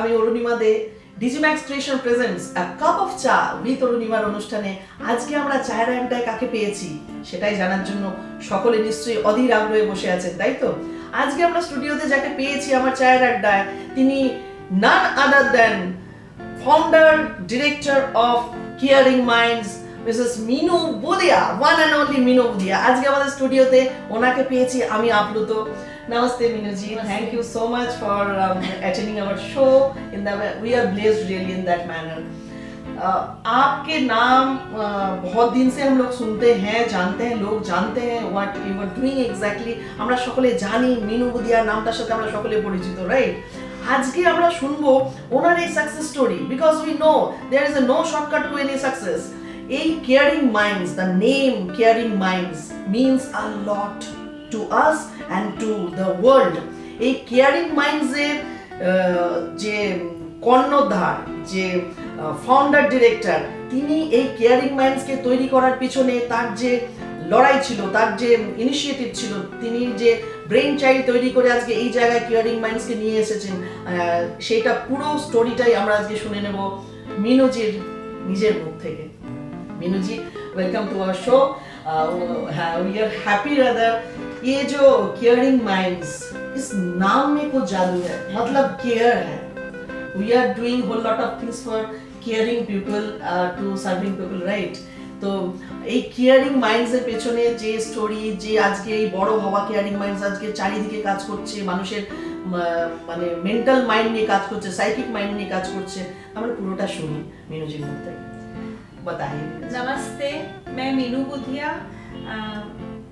আমি অরুণিমা দে, ডিজিম্যাক্স ট্রেশন presents a cup of cha with অরুণিমার অনুষ্ঠানে আজকে আমরা চায়ের আড্ডায় কাকে পেয়েছি সেটাই জানার জন্য সকলে নিশ্চয়ই অধীর আগ্রহে বসে আছেন, তাই তো? আজকে আমরা স্টুডিওতে যাকে পেয়েছি আমার চায়ের আড্ডায়, তিনি none other than founder director of Caring Minds, Mrs. Minu বুদিয়া, one and only Minu বুদিয়া। আজকে আমাদের স্টুডিওতে ওনাকে পেয়েছি, আমি আপ্লুত। Namaste Minu ji, thank you so much for attending our show. We are blessed really in that manner. आपके नाम बहुत दिन से हम लोग सुनते हैं, जानते हैं, लोग जानते हैं what you are doing exactly। আমরা সকলে জানি মিনু বুদিয়া নামটার সাথে আমরা সকলে পরিচিত, রাইট? আজকে আমরা শুনবো ওনার এই success story, because we know there is no shortcut to any success. এই caring minds, the name caring minds means a lot to us and to the world. এই কেয়ারিং মাইন্ডসের যে কর্ণধার, যে ফাউন্ডার ডিরেক্টর, তিনি এই কেয়ারিং মাইন্ডসকে তৈরি করার পিছনে তার যে লড়াই ছিল, তার যে ইনিশিয়েটিভ ছিল, তিনি যে ব্রেন চাইল্ড তৈরি করে আজকে এই জায়গায় কেয়ারিং মাইন্ডসকে নিয়ে এসেছেন, সেটা পুরো স্টোরিটাই আমরা আজকে শুনে নেব মিনুজির নিজের মুখ থেকে। Minuji, welcome to our show. We are happy rather. ये जो केयरिंग माइंड्स, इस नाम में कुछ जादू है, मतलब केयर है। We are doing whole lot of things for caring people to serving people, right? তো এই কেয়ারিং মাইন্ডস এর পেছনে যে স্টোরি, যে আজকে এই বড় হওয়া কেয়ারিং মাইন্ডস আজকে চারিদিকে কাজ করছে, মানুষের মানে মেন্টাল মাইন্ড নিয়ে কাজ করছে, সাইকিক মাইন্ড নিয়ে কাজ করছে, আমরা পুরোটা শুনি মিনুজির মুখ থেকে। बताइए। नमस्ते, मैं मीनू बुधिया,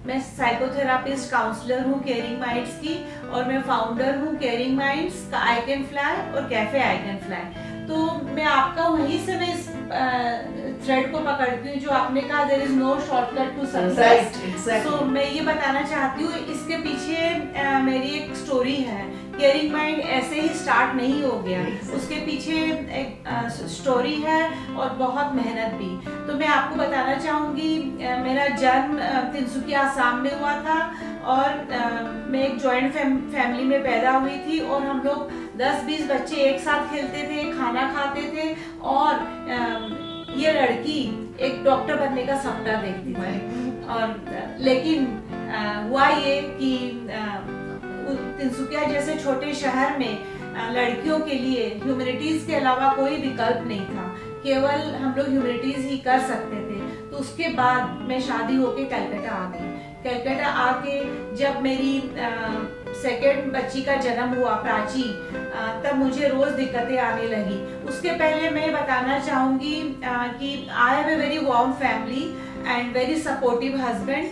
मैं साइकोथेरापिस्ट काउंसलर हूँ केयरिंग माइंड्स की, और मैं फाउंडर हूँ केयरिंग माइंड्स का आई कैन फ्लाई और कैफे आई कैन फ्लाई। तो मैं आपका वहीं से मैं इस थ्रेड को पकड़ती हूँ जो आपने कहा there is no shortcut to success. तो मैं ये बताना चाहती हूँ इसके पीछे मेरी एक स्टोरी है। केयरिंग माइंड ऐसे ही स्टार्ट नहीं हो गया, उसके पीछे एक स्टोरी है और बहुत मेहनत भी। तो मैं आपको बताना चाहूँगी, मेरा जन्म तिनसुकिया आसाम में हुआ था, और मैं एक जॉइंट फैमिली में पैदा हुई थी, और हम लोग 10-20 बच्चे एक साथ खेलते थे, खाना खाते थे, और ये लड़की एक डॉक्टर बनने का सपना देखती थी। और लेकिन हुआ ये कि तिनसुकिया जैसे छोटे शहर में लड़कियों के लिए ह्यूमैनिटीज के अलावा कोई विकल्प नहीं था, केवल हम लोग ह्यूमैनिटीज ही कर सकते थे। तो उसके बाद मैं शादी होके कलकत्ता आ गई। कलकत्ता आके जब मेरी सेकेंड बच्ची का जन्म हुआ, प्राची, तब मुझे रोज दिक्कतें आने लगी। उसके पहले मैं बताना चाहूँगी कि I have a very warm family and very supportive husband.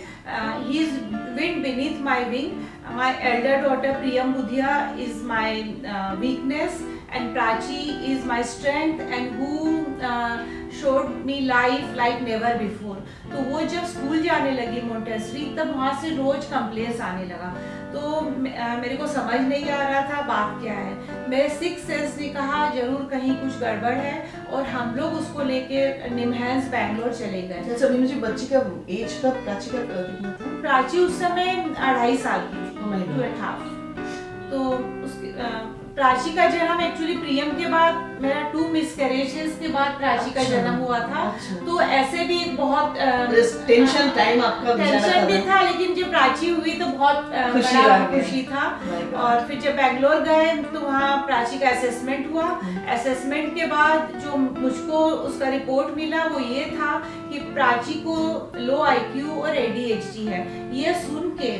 He is wind beneath my wing. My elder daughter Priyam Budhia is my weakness, and Prachi is my strength, and who showed me life like never before. तो वो जब school जाने लगी Montessori, तब वहाँ से रोज complaints आने लगा। तो मेरे को समझ नहीं आ रहा था बात क्या है। मेरे 6 सेंस ने कहा जरूर कहीं कुछ गड़बड़ है, और हम लोग उसको लेके निमहैंस बैंगलोर चले गए। अच्छा मीनू जी, बच्ची का एज कब, प्राची का कितना था? प्राची उस समय 2.5 साल की थी, 2.5। तो उसके प्राची का जन्म एक्चुअली प्रियम के बाद, मेरा 2 मिसकैरेजेस के बाद प्राची का जन्म हुआ था। तो ऐसे भी बहुत टेंशन टाइम आपका टेंशन भी था, लेकिन जब प्राची हुई तो बहुत खुशी था। और फिर जब बैंगलोर गए तो वहाँ प्राची का असेसमेंट हुआ। असेसमेंट के बाद जो मुझको उसका रिपोर्ट मिला वो ये था कि प्राची को लो IQ और ADHD है। ये सुन के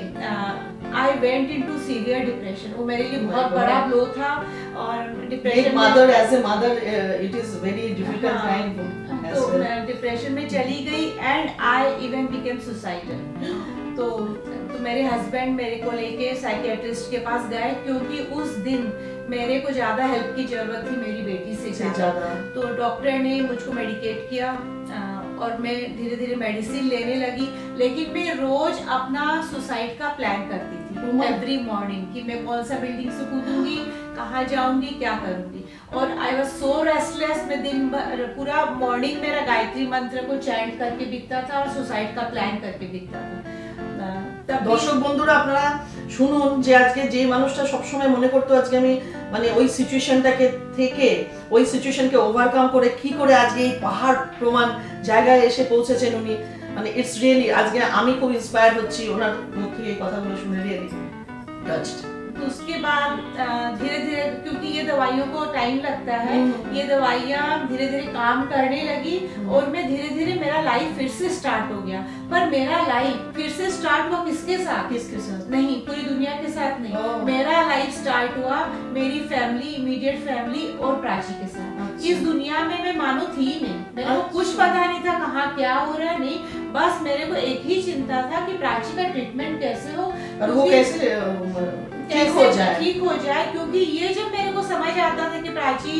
I went into severe depression। वो मेरे लिए बहुत बड़ा ब्लो था, और depression as a mother it is very difficult time तो मैं डिप्रेशन में चली गई, and I even became suicidal। तो मेरे हस्बैंड मेरे को लेके साइकियाट्रिस्ट के पास गए, क्योंकि उस दिन मेरे को ज़्यादा हेल्प की ज़रूरत थी मेरी बेटी से ज़्यादा। तो डॉक्टर ने मुझको मेडिकेट किया, और मैं धीरे धीरे मेडिसिन लेने लगी, लेकिन मैं रोज अपना सुसाइड का प्लान करती थी एवरी मॉर्निंग, कि मैं कौन सा बिल्डिंग से कूदूंगी, कहाँ जाऊंगी, क्या करूंगी। और आई वाज सो रेस्टलेस। मैं दिन भर पूरा मॉर्निंग मेरा गायत्री मंत्र को चैंट करके बीतता था, और सुसाइड का प्लान करके बीतता था। तभी দর্শক বন্ধুরা আপনারা শুনুন যে আজকে যে মানুষটা সবসময় মনে করতো আজকে আমি মানে ওই সিচুয়েশনটাকে থেকে ওই সিচুয়েশনকে ওভারকাম করে কি করে আজকে এই পাহাড় প্রমাণ জায়গায় এসে পৌঁছেছেন উনি, মানে ইটস রিয়েলি আজকে আমি খুব ইন্সপায়ার হচ্ছি ওনার মুখ থেকে এই কথাগুলো শুনে, রিয়েলি টাচড। तो उसके बाद धीरे धीरे, क्योंकि ये दवाइयों को टाइम लगता है, ये दवाइयाँ धीरे धीरे काम करने लगी और मैं धीरे धीरे मेरा लाइफ फिर से स्टार्ट हो गया। पर मेरा लाइफ फिर से स्टार्ट हुआ किसके साथ? किसके साथ? नहीं, पूरी दुनिया के साथ नहीं। मेरा लाइफ स्टार्ट हुआ मेरी फैमिली, इमीडिएट फैमिली और प्राची के साथ। इस दुनिया में मैं मानो थी ही नहीं, मेरे को कुछ पता नहीं था कहाँ क्या हो रहा है, नहीं, बस मेरे को एक ही चिंता था कि प्राची का ट्रीटमेंट कैसे हो और वो कैसे ठीक हो जाए, क्योंकि ये जब मेरे को समझ आता था कि प्राची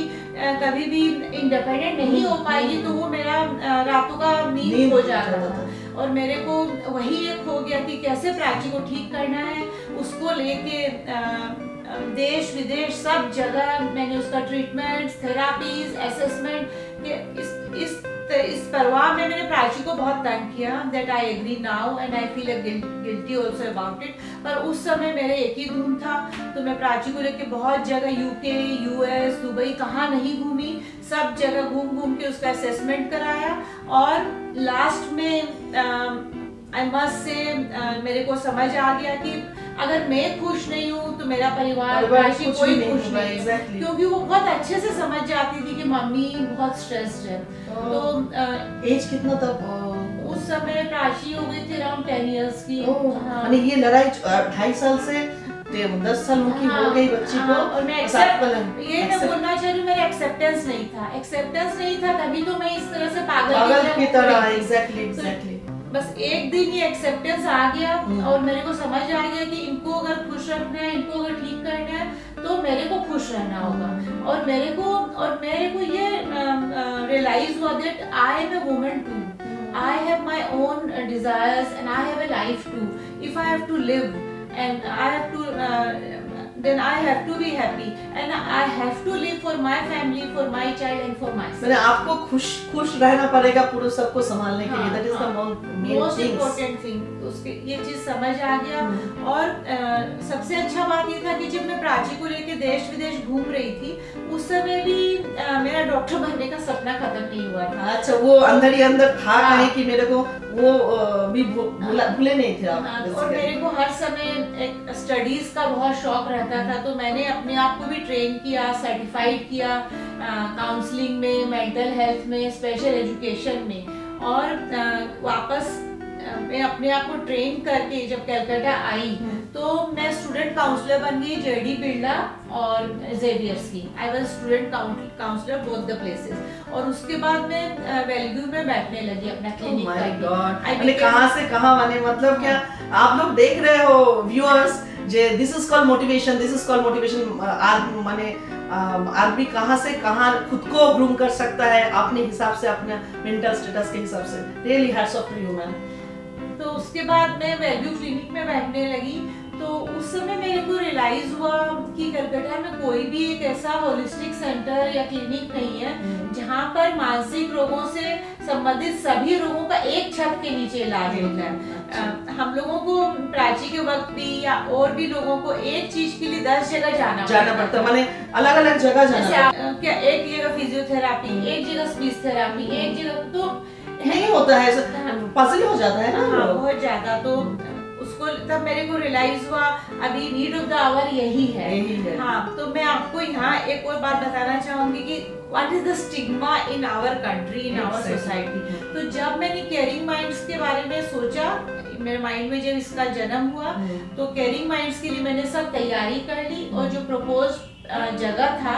कभी भी इंडिपेंडेंट नहीं हो पाएगी तो वो मेरा रातों का नींद हो जाता था। और मेरे को वही एक हो गया कि कैसे प्राची को ठीक करना है, उसको लेके देश विदेश सब जगह मैंने उसका ट्रीटमेंट, थेरापीज, असेसमेंट, इस परवाह में मैंने प्राची को बहुत तंग किया। That I agree now and I feel guilty also about it. पर उस समय मेरे एक ही धुन था, तो मैं प्राची को लेके बहुत जगह यूके, यूएस, दुबई, कहाँ नहीं घूमी, सब जगह घूम घूम के उसका असेसमेंट कराया। और लास्ट में आई मस्ट से मेरे को समझ आ गया कि अगर मैं खुश नहीं हूँ तो मेरा परिवार प्राची कोई खुश नहीं, exactly. क्योंकि वो बहुत अच्छे से समझ जाती थी कि मम्मी बहुत स्ट्रेस्ड है। तो एज कितना था उस समय प्राची हो गई थी अराउंड 10 इयर्स की। हाँ। यानी ये लड़ाई 2.5 साल से 10 साल की हो गई बच्ची को। और मैं ये मैं बोलना चाह रही हूँ, मेरा एक्सेप्टेंस नहीं था, तभी तो मैं इस तरह से पागल की तरह। एग्जैक्टली बस एक दिन ये एक्सेप्टेंस आ गया और मेरे को समझ आ गया कि इनको अगर खुश रखना है, इनको अगर ठीक करना है तो मेरे को खुश रहना होगा। और मेरे को ये रियलाइज हुआ that I am a woman too, I have my own desires and I have a life too. If I have to live and I have to then I have to be happy and I have to live for my family, for my child and for myself. मैंने आपको खुश रहना पड़ेगा पूरे सबको संभालने के लिए। That is the most important thing। उसके ये चीज समझ आ गया। और सबसे अच्छा बात ये था कि जब मैं प्राची को लेके देश विदेश घूम रही थी उस समय भी मेरा डॉक्टर बनने का सपना खत्म नहीं हुआ था। अच्छा, वो अंदर ही अंदर था कहीं कि मेरे को वो भी भूले नहीं थे आप। और मेरे को हर समय एक स्टडीज का बहुत शौक रहता था, तो मैंने अपने आप को भी ट्रेन किया, सर्टिफाइड किया काउंसलिंग में, मेंटल हेल्थ में, स्पेशल एजुकेशन में। और वापस मैं अपने आप को ट्रेन करके जब कलकत्ता आई तो मैं स्टूडेंट काउंसलर बन गई जेडी बिरला और जेवियर्स की। I was student counsellor both the places. और उसके बाद मैं वेलग्यू में बैठने लगी अपना क्लिनिक करके। कहाँ से कहाँ माने, मतलब क्या आप लोग देख रहे हो viewers, J this is called motivation, माने आदमी कहाँ से कहाँ खुद को ग्रूम कर सकता है अपने हिसाब से, अपने मेंटल स्टेटस के हिसाब से। Really hats off to you ma'am. तो उसके बाद मैं वैल्यू क्लिनिक में बैठने लगी, तो उस समय मेरे को रियलाइज हुआ कि कलकत्ता में कोई भी एक ऐसा होलिस्टिक सेंटर या क्लिनिक नहीं है जहाँ पर मानसिक रोगों से संबंधित सभी रोगों का एक छत के नीचे इलाज होता है। हम लोगों को प्राची के वक्त भी या और भी लोगों को एक चीज के लिए 10 जगह जाना पड़ता है, माने अलग अलग जगह जाना। क्या एक जगह फिजियोथेरापी, एक जगह स्पीच थेरापी, एक जगह तो नहीं होता है, पजल हो जाता है ना। हाँ, बहुत ज्यादा। तो उसको तब मेरे को रियलाइज हुआ अभी नीड ऑफ द आवर यही है। हाँ, तो मैं आपको यहाँ एक और बात बताना चाहूंगी कि what is the stigma in our country, in our society. तो जब मैंने केयरिंग माइंड्स के बारे में सोचा, मेरे माइंड में जब इसका जन्म हुआ तो केयरिंग माइंड्स के लिए मैंने सब तैयारी कर ली। और जो प्रपोज जगह था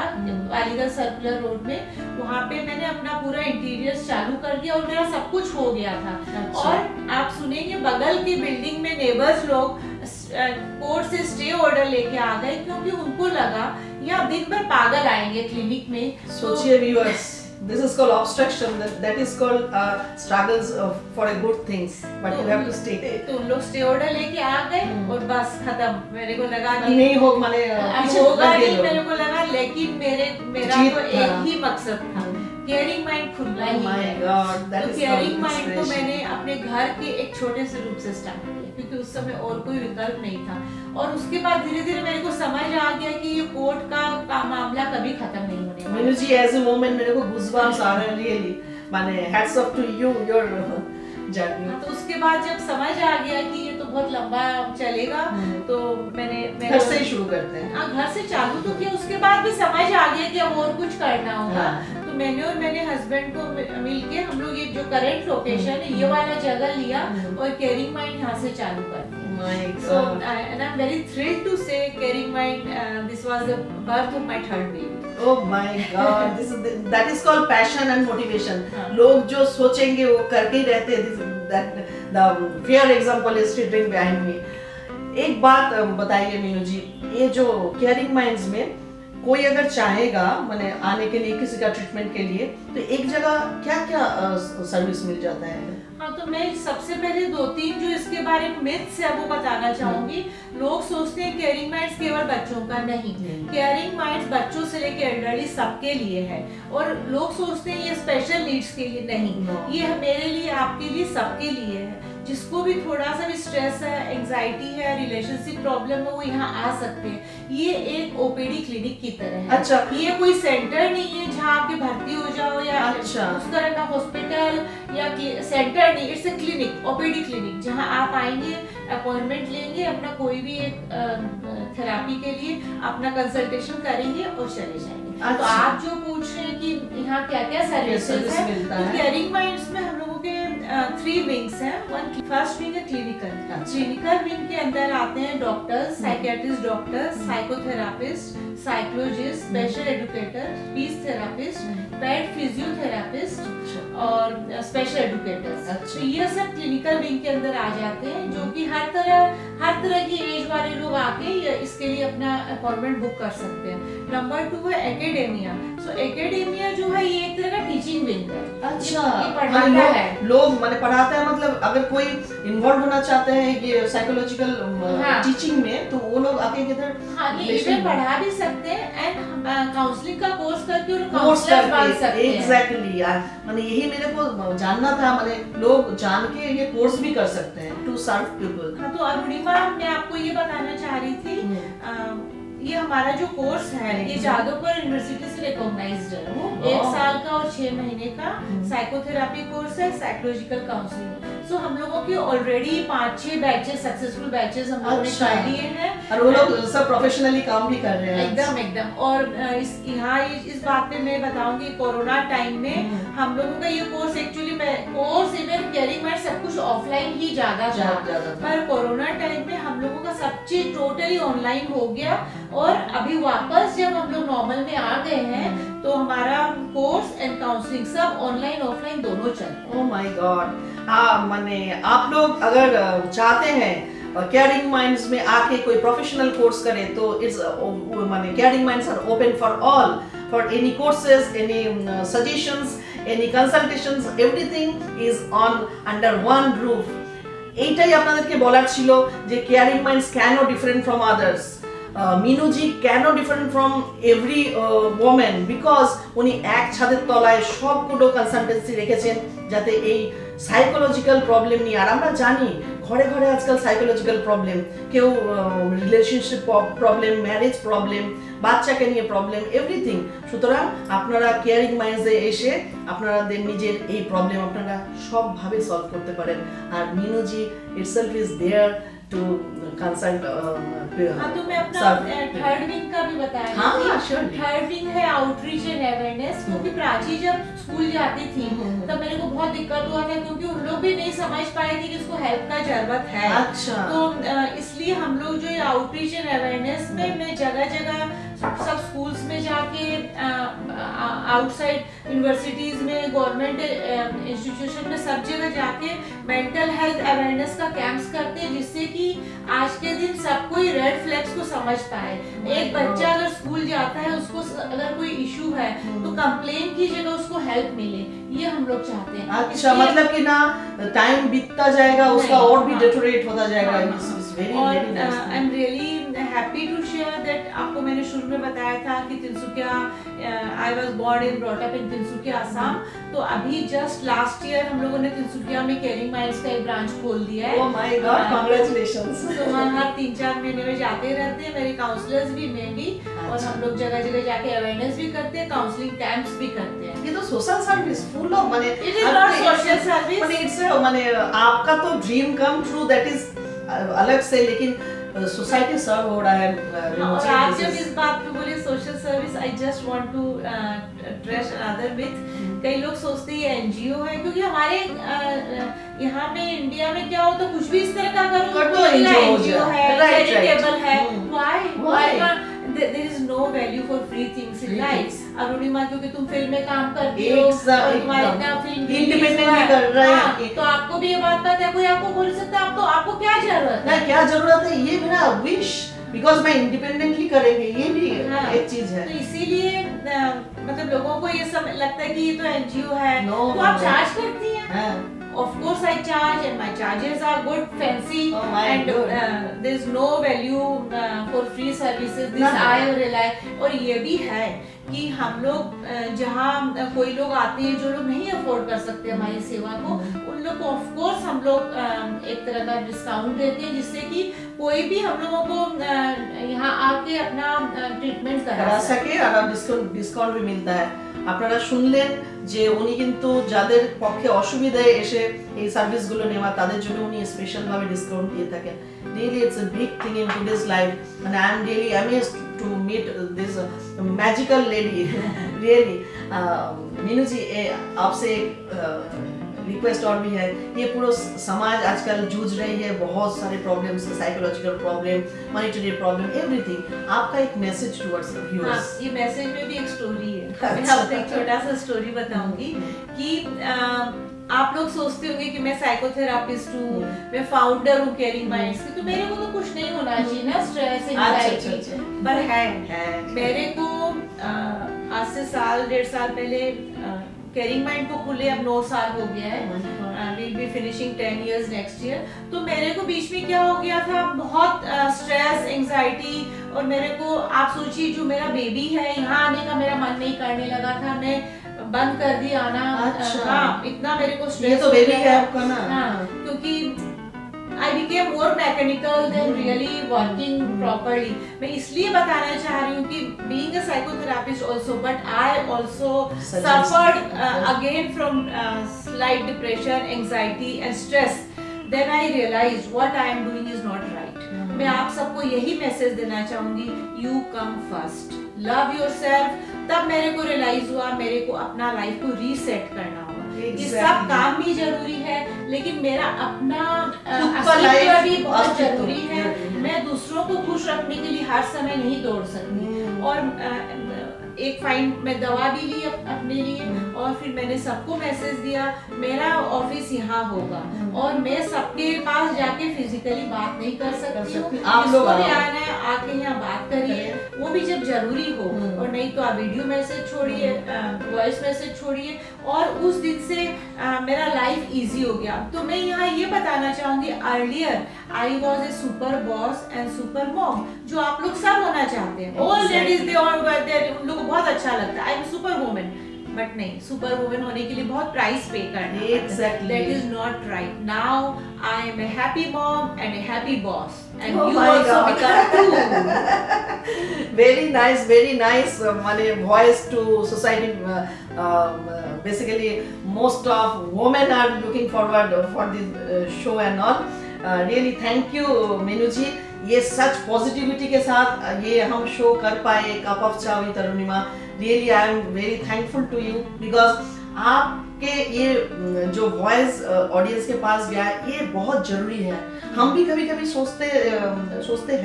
वालीगंज सर्कुलर रोड में, वहाँ पे मैंने अपना पूरा इंटीरियर चालू कर दिया और मेरा सब कुछ हो गया था। और आप सुनेंगे बगल की बिल्डिंग में नेबर्स लोग कोर्ट से स्टे ऑर्डर लेके आ गए क्योंकि उनको लगा यहाँ दिन भर पागल आएंगे क्लिनिक में। सोचिए viewers, this is called obstruction, that is called struggles for a good things, but you have to stay. तो उन लोग स्टे ऑर्डर लेके आ गए और बस खत्म। मेरे को लगा कि नहीं हो, माने होगा नहीं, मेरे को लगा। लेकिन मेरा तो एक ही मकसद था caring mind Khulna he My है। God, that तो is केयरिंग called माइंड को inspiration. मैंने अपने घर के एक छोटे से रूप से स्टार्ट किया, क्योंकि उस समय और कोई विकल्प नहीं था। और उसके बाद धीरे धीरे मेरे को समझ आ गया कि ये कोर्ट का मामला कभी खत्म नहीं होने वाला। Meenu ji, as a woman मेरे को गूज़बम्प्स आ रहे हैं रियली। माने hats off to you, your journey. तो उसके बाद जब समझ आ गया कि ये तो बहुत लंबा चलेगा, तो मैंने घर से ही शुरू करते हैं। हाँ, घर से चालू तो किया। उसके बाद भी समझ आ गया कि अब और कुछ करना होगा। हाँ। तो मैंने और मेरे हस्बैंड को मिलके हम लोग ये जो करंट लोकेशन है ये वाला जगह लिया और केयरिंग माइंड यहाँ से चालू कर दिया। My So God. and I'm very thrilled to say Caring Mind. This was the birth of my third baby. Oh my God, that is called passion and motivation. हाँ। लोग जो सोचेंगे वो करके ही रहते हैं। That the fair example is sitting behind me. एक बात बताइए मीनू जी, ये जो केयरिंग माइंड्स में कोई अगर चाहेगा माने आने के लिए किसी का ट्रीटमेंट के लिए, तो एक जगह क्या क्या सर्विस मिल जाता है? हाँ, तो मैं सबसे पहले 2-3 जो इसके बारे में मिथ्स है वो बताना चाहूंगी। लोग सोचते हैं केयरिंग माइंड्स केवल बच्चों का नहीं, केयरिंग माइंड्स बच्चों से लेकर एल्डरली सबके लिए है। और लोग सोचते हैं ये स्पेशल नीड्स के लिए नहीं, ये मेरे लिए, आपके लिए, सबके लिए है। जिसको भी थोड़ा सा भी स्ट्रेस है, एंजाइटी है, रिलेशनशिप प्रॉब्लम है, वो यहाँ आ सकते हैं। ये एक ओपीडी क्लिनिक की तरह है। अच्छा। ये कोई सेंटर नहीं है जहाँ आपके भर्ती हो जाओ या अच्छा। उस तरह का हॉस्पिटल या सेंटर नहीं, it's a clinic, OPD clinic, जहाँ आप आएंगे, अपॉइंटमेंट लेंगे, अपना कोई भी एक थेरेपी के लिए अपना कंसल्टेशन करेंगे और चले जाएंगे। अच्छा। तो आप जो पूछ रहे हैं कि यहाँ क्या क्या सर्विसेज है, मिलता तो है? केयरिंग माइंड्स में हम लोगों के 3 विंग्स हैं। फर्स्ट विंग है क्लिनिकल। क्लिनिकल विंग के अंदर आते हैं doctors, psychiatrist doctors, psychotherapist, psychologist, special educator, speech therapist, pet physiotherapist और स्पेशल एजुकेटर्स। अच्छा। तो ये सब क्लिनिकल विंग के अंदर आ जाते हैं, जो कि हर तरह की एज वाले लोग आके इसके लिए अपना अपॉइंटमेंट बुक कर सकते हैं। नंबर 2 है एकेडेमिया। सो एकेडेमिया जो है ये एक तरह का टीचिंग विंग है। अच्छा, ये पढ़ाता है। लोग माने पढ़ाता है, मतलब अगर कोई इन्वॉल्व होना चाहते हैं ये साइकोलॉजिकल हाँ। टीचिंग में, तो वो लोग आके किधर हाँ, ये इवन पढ़ा भी सकते हैं एंड काउंसलिंग का कोर्स करके और कोर्स काउंसलर बन सकते करके। हैं। एग्जैक्टली यार, माने यही मेरे को जानना था। माने लोग जान के ये कोर्स भी कर सकते हैं टू सर्व पीपल। हाँ, तो अरुणिमा, मैं आपको ये बताना चाह रही थी, ये हमारा जो कोर्स है ये जादवपुर यूनिवर्सिटी से रिकॉग्नाइज्ड है। वो 1 साल का और 6 महीने का साइकोथेरेपी कोर्स है, साइकोलॉजिकल काउंसलिंग। सो हम लोगों के ऑलरेडी 5-6 बैचेस, सक्सेसफुल बैचेस हम लोगों ने अच्छा। कर लिए हैं। और वो लोग सब प्रोफेशनली काम भी कर रहे हैं। एकदम। और इस बात पे मैं बताऊंगी, कोरोना टाइम में हम लोगों का ये course actually course even caring mind सब कुछ ऑफलाइन ही ज्यादा था, पर कोरोना टाइम में हम लोगों का सब चीज टोटली ऑनलाइन हो गया। और अभी वापस जब हम लोग नॉर्मल में आ गए हैं, तो हमारा कोर्स एंड काउंसलिंग सब ऑनलाइन ऑफलाइन दोनों चल रहे हैं। Oh my God. हाँ, माने आप लोग अगर चाहते हैं केयरिंग माइंड्स में आके कोई प्रोफेशनल कोर्स करे, तो इट्स माने caring minds are open for all, for any courses, any suggestions, any consultations, everything is on under one roof. এইটাই আপনাদেরকে বলার ছিল যে কেয়ারিং মাইন্ডস কেন different from others. Meenu ji কেন different from every women, because উনি এক ছাদের তলায় সবগুলো কনসালটেন্সি রেখেছেন যাতে এই সাইকোলজিক্যাল প্রবলেম নিয়ে, আর আমরা জানি ঘরে ঘরে আজকাল সাইকোলজিক্যাল প্রবলেম, কেউ রিলেশনশিপ প্রবলেম, ম্যারেজ প্রবলেম, বাচ্চাকে নিয়ে প্রবলেম, এভরিথিং। সুতরাং আপনারা কেয়ারিং মাইন্ডসে এসে আপনাদের নিজের এই প্রবলেম আপনারা সবভাবে সলভ করতে পারেন। আর Minu ji itself is there to consult. हाँ, तो मैं अपना थर्ड विंग का भी बताया। हाँ, sure। थर्ड विंग है आउटरीच एंड अवेयरनेस, क्योंकि प्राची जब स्कूल जाती थी तब मेरे को बहुत दिक्कत हुआ था, क्योंकि उन लोग भी नहीं समझ पाए थे कि इसको हेल्प का जरूरत है। अच्छा। तो इसलिए हम लोग जो आउटरीच एंड अवेयरनेस में मैं जगह जगह सब स्कूल्स में जाके, आउटसाइड यूनिवर्सिटीज में, गवर्नमेंट इंस्टीट्यूशन में, सब जगह जाके मेंटल हेल्थ अवेयरनेस का कैंप्स करते हैं, जिससे कि आज के दिन सब कोई रेड फ्लैग्स को समझ पाए। एक बच्चा अगर स्कूल जाता है, उसको अगर कोई इशू है तो कंप्लेन की जगह उसको हेल्प मिले, ये हम लोग चाहते हैं। अच्छा, मतलब कि ना टाइम बीतता जाएगा, उसका और भी डिटोरेट होता जाएगा। I am really happy to share that आपको मैंने शुरू में बताया था कि Tinsukia I was born and brought up in Tinsukia Assam. तो अभी जस्ट लास्ट ईयर हम लोगों ने तिनसुकिया में केयरिंग माइंड्स का एक ब्रांच खोल दिया है। Oh my God, congratulations. तो वहाँ हर 3-4 महीने में जाते रहते हैं मेरे काउंसलर्स भी, मैं भी, और हम लोग जगह जगह जाके अवेयरनेस भी करते हैं, काउंसलिंग कैंप्स भी करते हैं। ये तो सोशल सर्विस फुल ऑफ माने it is not social service, माने इट्स माने आपका तो dream come true, that is अलग से, लेकिन सोसाइटी सर्व हो रहा है। और आप जब इस बात पे बोले social service, I just want to address another myth. कई लोग सोचते हैं ये एनजीओ है, क्योंकि हमारे यहाँ पे इंडिया में क्या होता है, कुछ भी इस तरह का कर दो एनजीओ है, right, चैरिटेबल right. है। Why? Why there is no value for free things in life। Arunima, क्योंकि तुम फिल्म में काम करती हो और तुम्हारे इतना फिल्म इंडिपेंडेंटली कर रहे हैं, तो आपको भी ये बात पता है, कोई आपको बोल सकता है आपको क्या जरूरत ना है, क्या जरूरत है, ये मेरा विश, बिकॉज मैं इंडिपेंडेंटली करेंगे, ये भी एक चीज है। तो इसीलिए मतलब लोगों को ये सब लगता है कि ये तो एनजीओ है। No, तो आप चार्ज करती हैं? हाँ। Of course I charge and my charges are good, fancy, Oh my and God. there is no value for free services. This No. I rely। और ये भी है कि हम लोग जहाँ कोई लोग आते हैं जो लोग नहीं अफोर्ड कर सकते हमारी सेवा को, उन लोग को ऑफ कोर्स हम लोग एक तरह का डिस्काउंट देते हैं, जिससे कि कोई भी हम लोगों को यहाँ आके अपना ट्रीटमेंट করা সকে আর ডিসকাউন্ট भी मिलता है। আপনারা শুনলেন যে উনি কিন্তু যাদের পক্ষে অসুবিধায় এসে এই সার্ভিসগুলো নেওয়া, তাদের জন্য উনি স্পেশাল ভাবে ডিসকাউন্ট দিয়ে থাকেন। Really it's a big thing in today's life. মানে I am really amazed to meet this magical lady. Really Meenu ji, आपसे एक रिक्वेस्ट और भी है, ये पूरा समाज आजकल जूझ रही है बहुत सारे problems, psychological problem, monetary problem, everything. आपका एक मैसेज टुवर्ड्स व्यूअर्स। ये मैसेज में भी एक स्टोरी है। अच्छा। मैं आपको एक छोटा सा स्टोरी बताऊंगी कि आप लोग सोचते होंगे कि मैं साइकोथेरापिस्ट हूँ, मैं फाउंडर हूँ केयरिंग माइंड्स की, तो मेरे को तो कुछ नहीं होना चाहिए ना, स्ट्रेस, एंजाइटी, पर है। मेरे को आज से 1.5 साल पहले केयरिंग माइंड को खुले अब 9 साल हो गया है। we'll be finishing 10 years next year। तो मेरे को बीच में क्या हो गया था, बहुत स्ट्रेस, एंजाइटी, और मेरे को आप सोचिए जो मेरा बेबी है, यहाँ आने का मेरा मन नहीं करने लगा था, मैं बंद कर दी आना। अच्छा। हाँ, इतना मेरे को स्ट्रेस। ये तो बेबी है आपका ना। हाँ, क्योंकि I became more mechanical than really working properly। मैं इसलिए बताना चाह रही हूँ कि being a psychotherapist also, but I also suffered again from slight depression, anxiety and stress। Then I realized what I am doing is not right। मैं आप सबको यही मैसेज देना चाहूंगी, you come first, love yourself। तब मेरे को realise हुआ मेरे को अपना लाइफ को रीसेट करना होगा। ये सब काम भी जरूरी है, लेकिन मेरा अपना अस्तित्व भी बहुत जरूरी है। मैं दूसरों को खुश रखने के लिए हर समय नहीं दौड़ सकती। और एक फाइन मैं दवा भी ली अपने लिए, और फिर मैंने सबको मैसेज दिया मेरा ऑफिस यहाँ होगा, और मैं सबके पास जाके फिजिकली बात नहीं कर सकती हूँ। आप लोग भी आना है आके यहाँ बात करिए, वो भी जब जरूरी हो, और नहीं तो आप वीडियो मैसेज छोड़िए, वॉइस मैसेज छोड़िए। और उस दिन से मेरा लाइफ इजी हो गया। तो मैं यहाँ ये बताना चाहूंगी, earlier I was a super boss and super mom, जो आप लोग सब होना चाहते हैं। ऑल लेडीज दे ऑल उन लोगों को बहुत अच्छा लगता है, I am super women, but नहीं, सुपर वुमेन होने के लिए बहुत प्राइस पे करना है। Exactly। That is not right। Now I am a happy mom and a happy boss, and Oh you my also God। become too। very nice মানে voice to society। Basically most of women are looking forward for this show and all। really thank you Meenu जी, ये सच positivity के साथ ये हम show कर पाए, cup of cha with Arunima. Really I am very thankful to you, because आपके ये जो वॉइस ऑडियंस के पास गया, ये बहुत जरूरी है। हम भी कभी कभी सोचते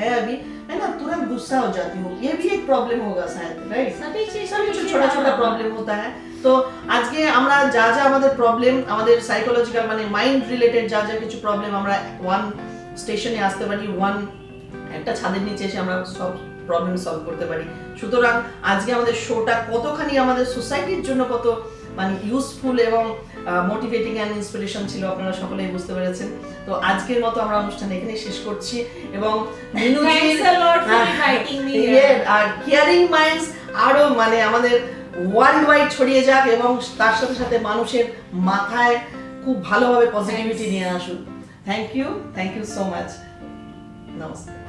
हैं अभी, है ना, तुरंत गुस्सा हो जाती हूँ, ये भी एक प्रॉब्लम होगा शायद, राइट? सभी छोटा छोटा प्रॉब्लम होता है। তো আজকে আমরা যা যা আমাদের প্রবলেম, আমাদের সাইকোলজিক্যাল মানে মাইন্ড রিলেটেড যা যা কিছু প্রবলেম, আমরা ওয়ান স্টেশনে আসতে পারি, ওয়ান একটা ছাদের নিচে এসে আমরা সব প্রবলেম সলভ করতে পারি। সুতরাং আজকে আমাদের শোটা কতখানি আমাদের সোসাইটির জন্য কত মানে ইউজফুল এবং মোটিভেটিং অ্যান্ড ইন্সপিরেশন ছিল, আপনারা সকলেই বুঝতে পেরেছেন। তো আজকের মতো আমরা অনুষ্ঠান এখানেই শেষ করছি এবং Thanks a lot for inviting me here. আর কেয়ারিং মাইন্ডস আরো মানে আমাদের ওয়ার্ল্ড ওয়াইড ছড়িয়ে যাক এবং তার সাথে সাথে মানুষের মাথায় খুব ভালোভাবে পজিটিভিটি নিয়ে আসুন। Thank you so much. নমস্কার।